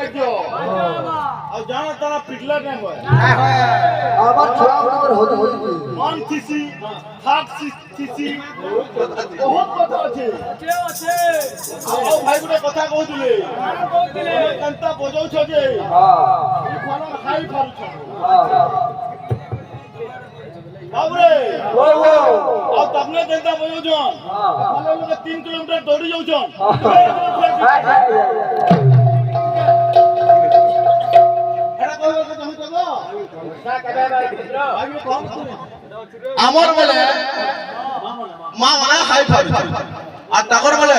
বাজ্য আর জানা তারা পিটলা না হয় আমার ছোড়া আমার হতে হতে মান থিসি থাক থিসি বহুত কথা আছে আছে আও ভাই গুলো কথা কইছিলে কান্তা বজাউছ যে খানা খাই পারছ বাবরে আর তপনে দেনতা বজাউছন মানে লোকে 3 কিলোমিটার দৌড়ি যাউছন আমার বলে মা মানে হাই ফাই আর তাকর বলে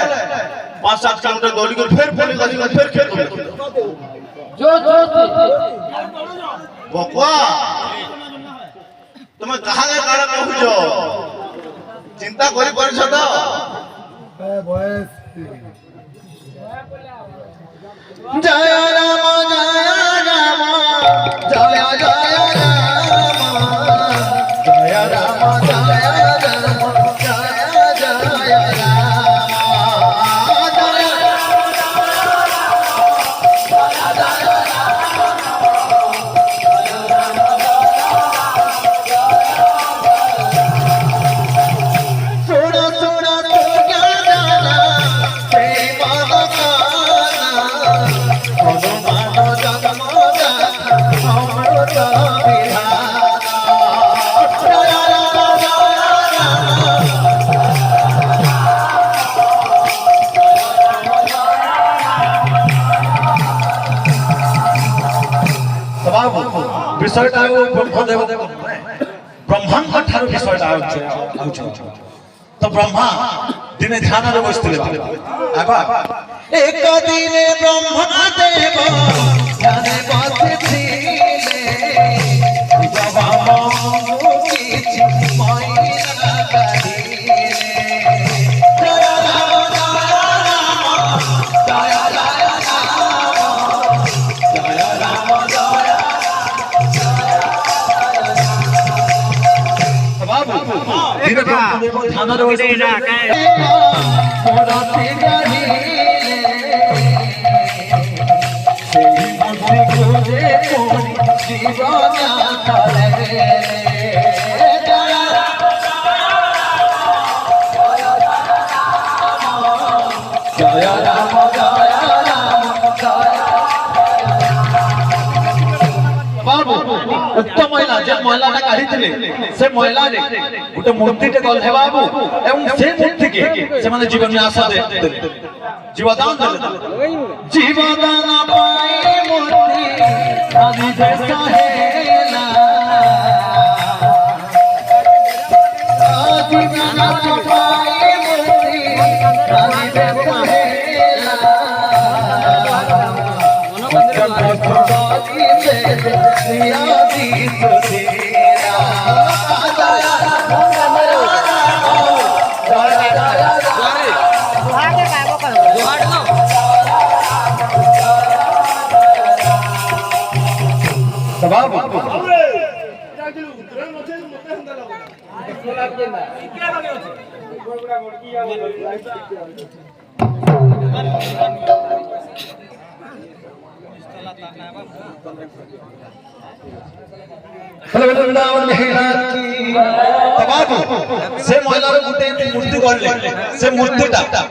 5-7 কিলোমিটার দৌড়ি করে ফের ফেলে গাড়ি করে ফের খেল করে জো জো বকवा তুমি কাহাকে কাড়া কহুছ চিন্তা করি করছ তো বয়স জয় রাম জয় রাম জয় জয় রাম জয় রাম জয় রাম জয় জয় বিষয়টা ব্রহ্মদেব ব্রহ্মাঙ্গ ঠাରୁ বিষয়টা হচ্ছে তো ব্রহ্মা দিনে ধ্যাନରେ বসিଥିଲେ আগ এক দিনে ব্রহ্মদেব ধ্যানে বসিছিলে বাবা মনু কিছু মইনা করিলে জয় রাম জয় রাম জয় দিনে ব্রহ্মদেব ধ্যাନରେ বসিছিলে মোরতে গাহিলে সেই মনে খোঁজে কোন জীবন কালে জয় রাম জয় রাম জয় বাবু উক্ত মহিলা যে মহিলাটা কাঢ়িଥିଲେ সে মহিলারে গোটে মূর্তিଟେ গলে বাবু এবং সেই মূর্তিকে ସେମାନେ ଜୀବନ୍ୟାସ ଦେଲେ ଜୀବଦାନ ଦେଲେ ଜୀବଦାନ ପାଇ ମୂର୍ତ୍ତି ଆଜି ଦେଶ ହେଲା ଜୀବଦାନ ପାଇ ମୂର୍ତ୍ତି ଆଜି ଦେଶ ହେଲା से महिला गोटे मूर्ति गढ़ले से मूर्तिटा